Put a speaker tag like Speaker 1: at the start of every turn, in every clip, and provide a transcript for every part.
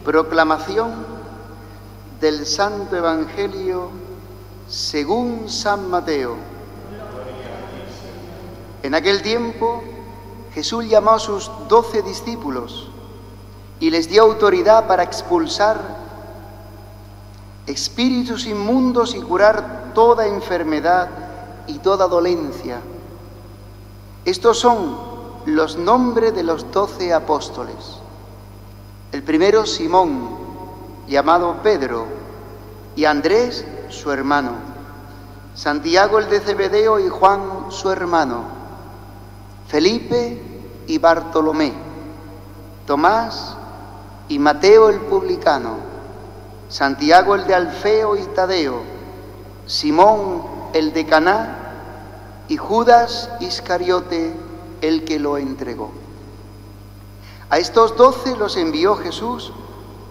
Speaker 1: Proclamación del Santo Evangelio según San Mateo. En aquel tiempo Jesús llamó a sus 12 discípulos y les dio autoridad para expulsar espíritus inmundos y curar toda enfermedad y toda dolencia. Estos son los nombres de los 12 apóstoles. El primero, Simón, llamado Pedro, y Andrés, su hermano, Santiago el de Zebedeo y Juan, su hermano, Felipe y Bartolomé, Tomás y Mateo el publicano, Santiago el de Alfeo y Tadeo, Simón el de Caná y Judas Iscariote el que lo entregó. A estos 12 los envió Jesús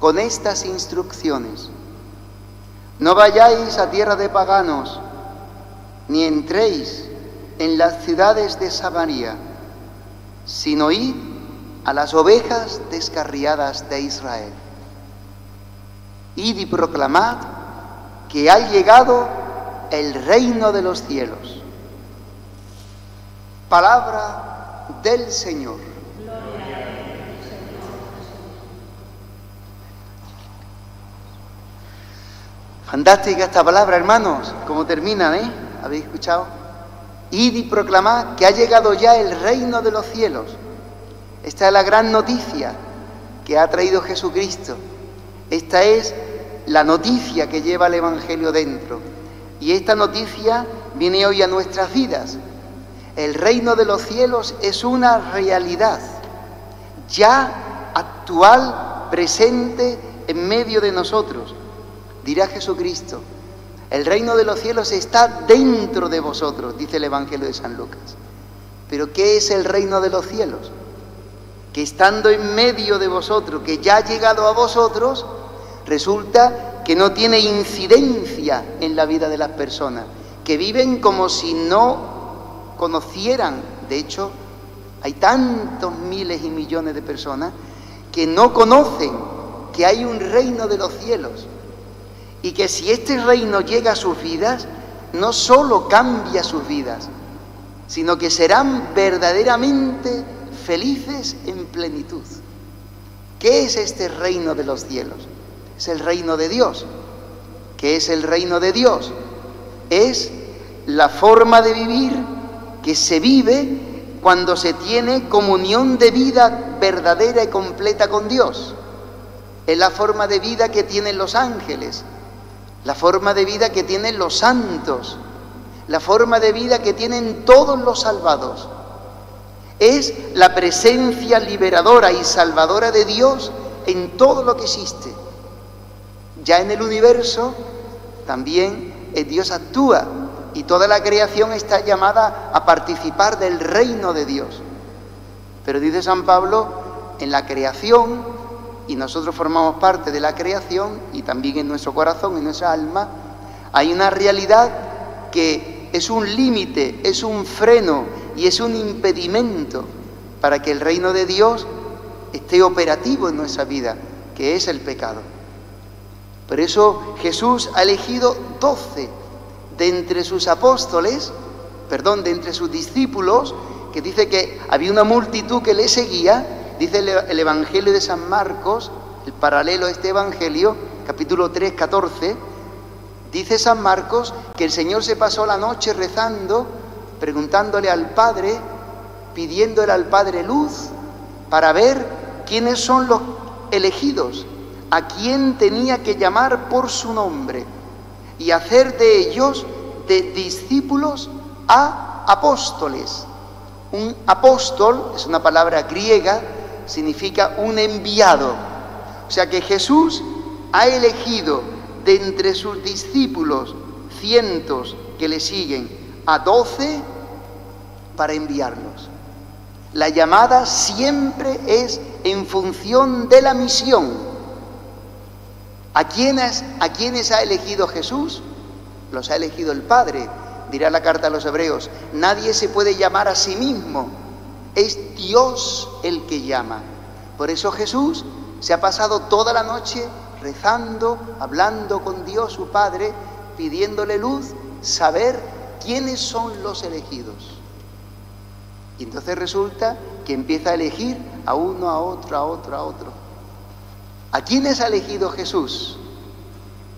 Speaker 1: con estas instrucciones: no vayáis a tierra de paganos, ni entréis en las ciudades de Samaria, sino id a las ovejas descarriadas de Israel. Id y proclamad que ha llegado el reino de los cielos. Palabra del Señor. Fantástica esta palabra, hermanos. ¿Cómo termina, ¿Habéis escuchado? Id y proclamad que ha llegado ya el reino de los cielos. Esta es la gran noticia que ha traído Jesucristo. Esta es la noticia que lleva el Evangelio dentro. Y esta noticia viene hoy a nuestras vidas. El reino de los cielos es una realidad ya actual, presente en medio de nosotros. Dirá Jesucristo: el reino de los cielos está dentro de vosotros, dice el Evangelio de San Lucas. ¿Pero qué es el reino de los cielos? Que estando en medio de vosotros, que ya ha llegado a vosotros, resulta que no tiene incidencia en la vida de las personas, que viven como si no conocieran. De hecho, hay tantos miles y millones de personas que no conocen que hay un reino de los cielos. Y que si este reino llega a sus vidas, no solo cambia sus vidas, sino que serán verdaderamente felices en plenitud. ¿Qué es este reino de los cielos? Es el reino de Dios. ¿Qué es el reino de Dios? Es la forma de vivir que se vive cuando se tiene comunión de vida verdadera y completa con Dios. Es la forma de vida que tienen los ángeles, la forma de vida que tienen los santos, la forma de vida que tienen todos los salvados. Es la presencia liberadora y salvadora de Dios en todo lo que existe. Ya en el universo también Dios actúa y toda la creación está llamada a participar del reino de Dios. Pero dice San Pablo, en la creación, y nosotros formamos parte de la creación, y también en nuestro corazón, en nuestra alma, hay una realidad que es un límite, es un freno y es un impedimento para que el reino de Dios esté operativo en nuestra vida, que es el pecado. Por eso Jesús ha elegido 12 de entre sus apóstoles, de entre sus discípulos, que dice que había una multitud que le seguía. Dice el Evangelio de San Marcos, el paralelo a este Evangelio, capítulo 3, 14, dice San Marcos que el Señor se pasó la noche rezando, preguntándole al Padre, pidiéndole al Padre luz, para ver quiénes son los elegidos, a quién tenía que llamar por su nombre, y hacer de ellos, de discípulos, a apóstoles. Un apóstol es una palabra griega, significa un enviado. O sea que Jesús ha elegido de entre sus discípulos, cientos que le siguen, a 12 para enviarlos. La llamada siempre es en función de la misión. ¿A quiénes ha elegido Jesús? Los ha elegido el Padre. Dirá la carta a los Hebreos: nadie se puede llamar a sí mismo, es Dios el que llama. Por eso Jesús se ha pasado toda la noche rezando, hablando con Dios, su Padre, pidiéndole luz, saber quiénes son los elegidos. Y entonces resulta que empieza a elegir a uno, a otro, a otro, a otro. ¿A quiénes ha elegido Jesús?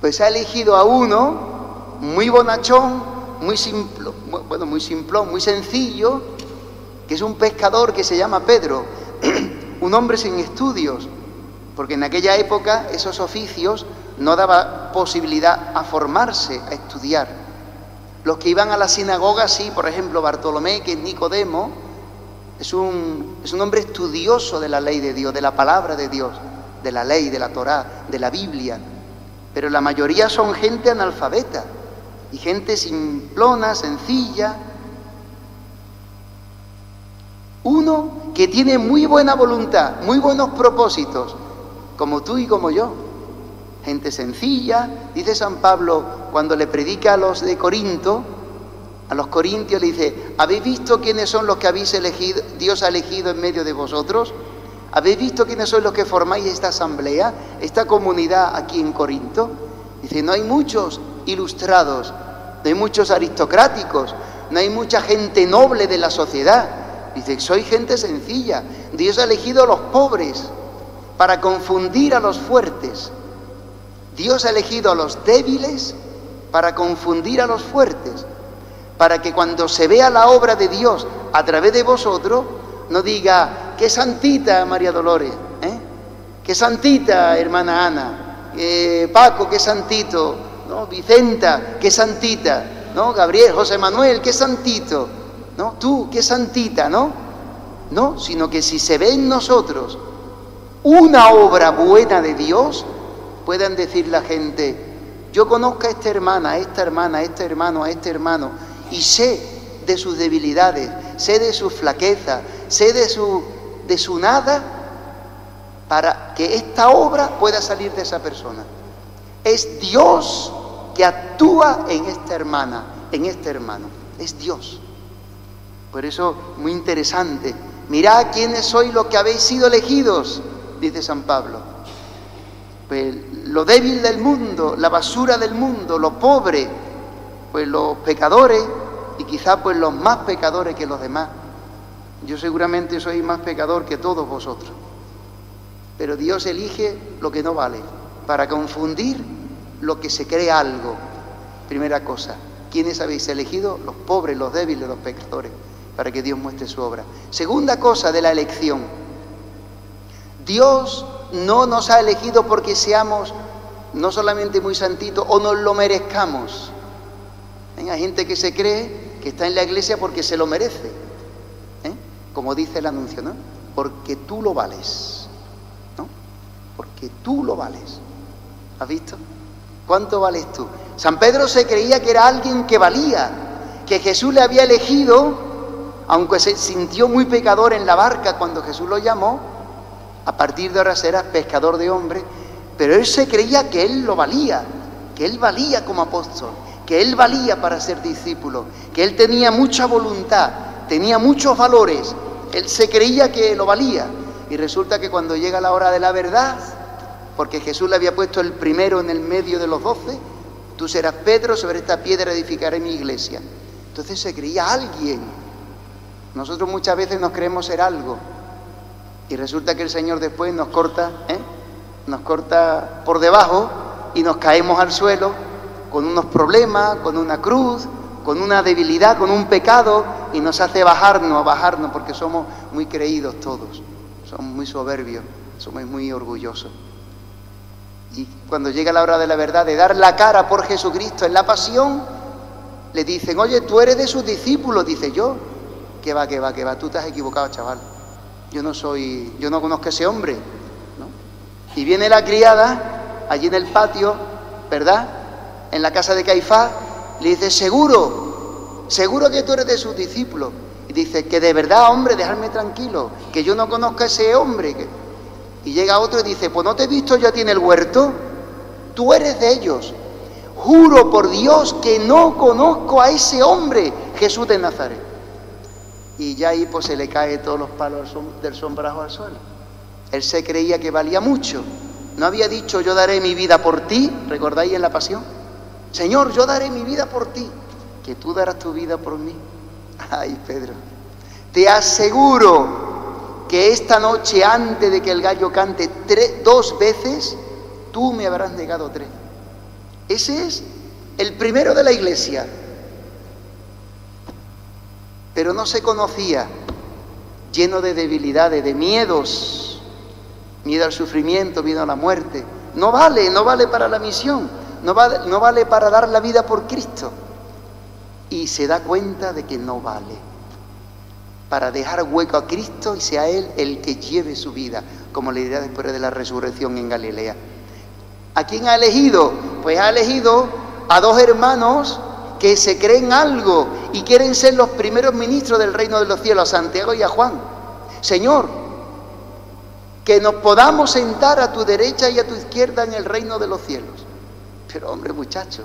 Speaker 1: Pues ha elegido a uno muy bonachón, muy simplón, muy sencillo, que es un pescador que se llama Pedro, un hombre sin estudios, porque en aquella época esos oficios no daban posibilidad a formarse, a estudiar. Los que iban a la sinagoga, sí, por ejemplo, Bartolomé, que es Nicodemo, es un hombre estudioso de la ley de Dios, de la palabra de Dios, de la ley, de la Torá, de la Biblia. Pero la mayoría son gente analfabeta y gente simplona, sencilla. Uno que tiene muy buena voluntad, muy buenos propósitos, como tú y como yo. Gente sencilla, dice San Pablo cuando le predica a los de Corinto, a los corintios le dice: ¿habéis visto quiénes son los que habéis elegido, Dios ha elegido en medio de vosotros? ¿Habéis visto quiénes son los que formáis esta asamblea, esta comunidad aquí en Corinto? Dice: no hay muchos ilustrados, no hay muchos aristocráticos, no hay mucha gente noble de la sociedad. Dice: soy gente sencilla. Dios ha elegido a los pobres para confundir a los fuertes. Dios ha elegido a los débiles para confundir a los fuertes, para que cuando se vea la obra de Dios a través de vosotros, no diga: qué santita María Dolores, qué santita hermana Ana, Paco, qué santito, ¿no? Vicenta, qué santita, ¿no? Gabriel, José Manuel, qué santito, ¿no? Tú, qué santita, ¿no? No, sino que si se ve en nosotros una obra buena de Dios, puedan decir la gente: yo conozco a esta hermana, a este hermano, a este hermano, y sé de sus debilidades, sé de su flaqueza, sé de su nada, para que esta obra pueda salir de esa persona. Es Dios que actúa en esta hermana, en este hermano. Es Dios. Por eso, muy interesante. Mirad quiénes sois los que habéis sido elegidos, dice San Pablo. Pues lo débil del mundo, la basura del mundo, lo pobre, pues los pecadores, y quizá pues los más pecadores que los demás. Yo seguramente soy más pecador que todos vosotros. Pero Dios elige lo que no vale, para confundir lo que se cree algo. Primera cosa, ¿quiénes habéis elegido? Los pobres, los débiles, los pecadores, para que Dios muestre su obra. Segunda cosa de la elección. Dios no nos ha elegido porque seamos no solamente muy santitos o nos lo merezcamos. Hay gente que se cree que está en la iglesia porque se lo merece, como dice el anuncio, ¿no? Porque tú lo vales, ¿no? Porque tú lo vales. ¿Has visto? ¿Cuánto vales tú? San Pedro se creía que era alguien que valía, que Jesús le había elegido, aunque se sintió muy pecador en la barca cuando Jesús lo llamó. A partir de ahora serás pescador de hombres, pero él se creía que él lo valía, que él valía como apóstol, que él valía para ser discípulo, que él tenía mucha voluntad, tenía muchos valores, él se creía que lo valía. Y resulta que cuando llega la hora de la verdad, porque Jesús le había puesto el primero en el medio de los 12, tú serás Pedro, sobre esta piedra edificaré mi iglesia. Entonces se creía alguien. Nosotros muchas veces nos creemos ser algo. Y resulta que el Señor después nos corta por debajo y nos caemos al suelo con unos problemas, con una cruz, con una debilidad, con un pecado, y nos hace bajarnos, porque somos muy creídos todos, somos muy soberbios, somos muy orgullosos. Y cuando llega la hora de la verdad, de dar la cara por Jesucristo en la pasión, le dicen: oye, tú eres de sus discípulos. Dice: yo, que va, tú te has equivocado, chaval. Yo no conozco a ese hombre, ¿no? Y viene la criada, allí en el patio, ¿verdad?, en la casa de Caifás, le dice: seguro que tú eres de sus discípulos. Y dice: que de verdad, hombre, dejadme tranquilo, que yo no conozco a ese hombre. Y llega otro y dice: pues no te he visto yo a ti en el huerto, tú eres de ellos. Juro por Dios que no conozco a ese hombre, Jesús de Nazaret. Y ya ahí pues se le cae todos los palos del sombrajo al suelo. Él se creía que valía mucho. ¿No había dicho, yo daré mi vida por ti? ¿Recordáis en la pasión? Señor, yo daré mi vida por ti. Que tú darás tu vida por mí. Ay, Pedro, te aseguro que esta noche, antes de que el gallo cante 2 veces, tú me habrás negado 3. Ese es el primero de la iglesia. Pero no se conocía, lleno de debilidades, de miedos, miedo al sufrimiento, miedo a la muerte. No vale para la misión, no vale para dar la vida por Cristo. Y se da cuenta de que no vale, para dejar hueco a Cristo y sea Él el que lleve su vida, como le dirá después de la resurrección en Galilea. ¿A quién ha elegido? Pues ha elegido a 2 hermanos que se creen algo y quieren ser los primeros ministros del reino de los cielos, a Santiago y a Juan. Señor, que nos podamos sentar a tu derecha y a tu izquierda en el reino de los cielos. Pero hombre, muchachos,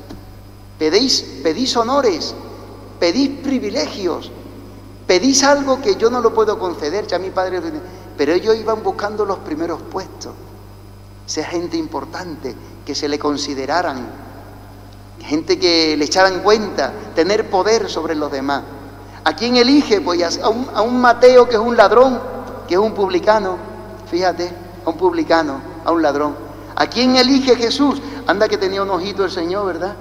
Speaker 1: pedís honores, pedís privilegios, pedís algo que yo no lo puedo conceder, ya mi padre, pero ellos iban buscando los primeros puestos, ser gente importante, que se le consideraran, gente que le echaran cuenta, tener poder sobre los demás. ¿A quién elige? Pues a un Mateo, que es un ladrón, que es un publicano, fíjate, a un publicano, a un ladrón. ¿A quién elige Jesús? Anda que tenía un ojito el Señor, ¿verdad?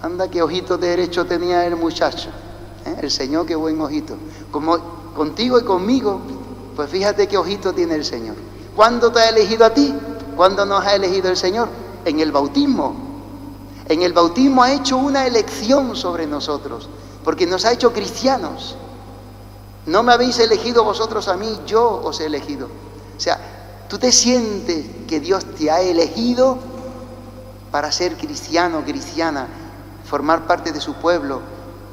Speaker 1: Anda que ojito derecho tenía el muchacho, ¿eh? El Señor, qué buen ojito. Como contigo y conmigo, pues fíjate qué ojito tiene el Señor. ¿Cuándo te ha elegido a ti? ¿Cuándo nos ha elegido el Señor? En el bautismo. En el bautismo ha hecho una elección sobre nosotros, porque nos ha hecho cristianos. No me habéis elegido vosotros a mí, yo os he elegido. O sea, tú te sientes que Dios te ha elegido para ser cristiano, cristiana, formar parte de su pueblo,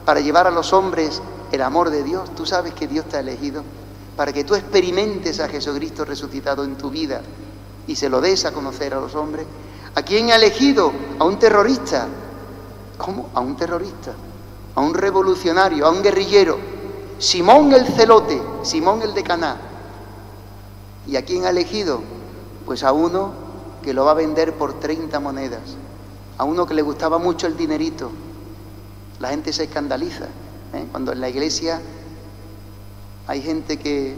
Speaker 1: para llevar a los hombres el amor de Dios. Tú sabes que Dios te ha elegido para que tú experimentes a Jesucristo resucitado en tu vida y se lo des a conocer a los hombres. ¿A quién ha elegido? A un terrorista. ¿Cómo? A un terrorista, a un revolucionario, a un guerrillero. Simón el celote, Simón el de Caná. ¿Y a quién ha elegido? Pues a uno que lo va a vender por 30 monedas, a uno que le gustaba mucho el dinerito. La gente se escandaliza, ¿eh? Cuando en la iglesia hay gente que,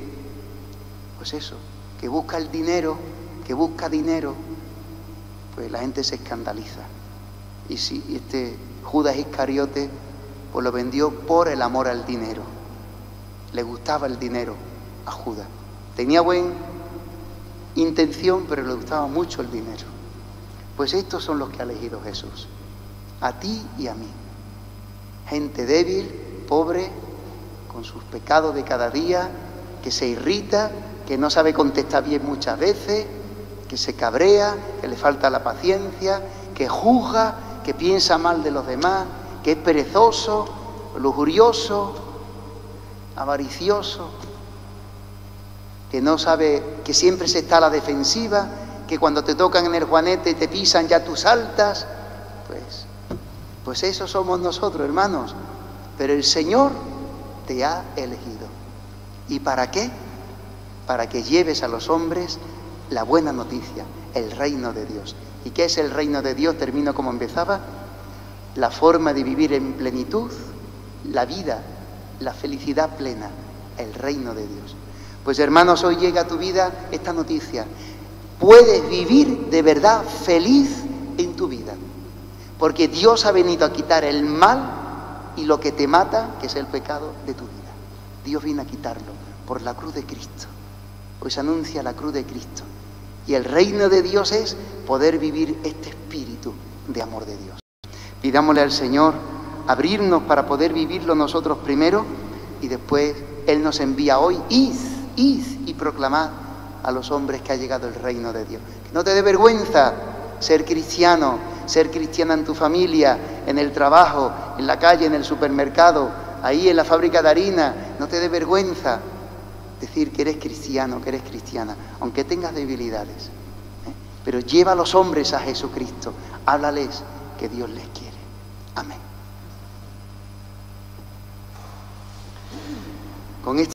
Speaker 1: pues eso, que busca el dinero, que busca dinero, pues la gente se escandaliza. Y si este Judas Iscariote, pues lo vendió por el amor al dinero. Le gustaba el dinero a Judas. Tenía buena intención, pero le gustaba mucho el dinero. Pues estos son los que ha elegido Jesús, a ti y a mí. Gente débil, pobre, con sus pecados de cada día, que se irrita, que no sabe contestar bien muchas veces, que se cabrea, que le falta la paciencia, que juzga, que piensa mal de los demás, que es perezoso, lujurioso, avaricioso, que no sabe, que siempre se está a la defensiva, que cuando te tocan en el juanete y te pisan ya tú saltas. Pues eso somos nosotros, hermanos. Pero el Señor te ha elegido. ¿Y para qué? Para que lleves a los hombres la buena noticia, el reino de Dios. ¿Y qué es el reino de Dios? Termino como empezaba. La forma de vivir en plenitud, la vida, la felicidad plena, el reino de Dios. Pues hermanos, hoy llega a tu vida esta noticia. Puedes vivir de verdad feliz en tu vida, porque Dios ha venido a quitar el mal y lo que te mata, que es el pecado, de tu vida. Dios vino a quitarlo por la cruz de Cristo. Hoy se anuncia la cruz de Cristo. Y el reino de Dios es poder vivir este espíritu de amor de Dios. Pidámosle al Señor abrirnos para poder vivirlo nosotros primero, y después Él nos envía hoy, id y proclamad a los hombres que ha llegado el reino de Dios. Que no te dé vergüenza ser cristiano, ser cristiana en tu familia, en el trabajo, en la calle, en el supermercado, ahí en la fábrica de harina. No te dé vergüenza decir que eres cristiano, que eres cristiana, aunque tengas debilidades, ¿eh? Pero lleva a los hombres a Jesucristo, háblales que Dios les quiere. Amén.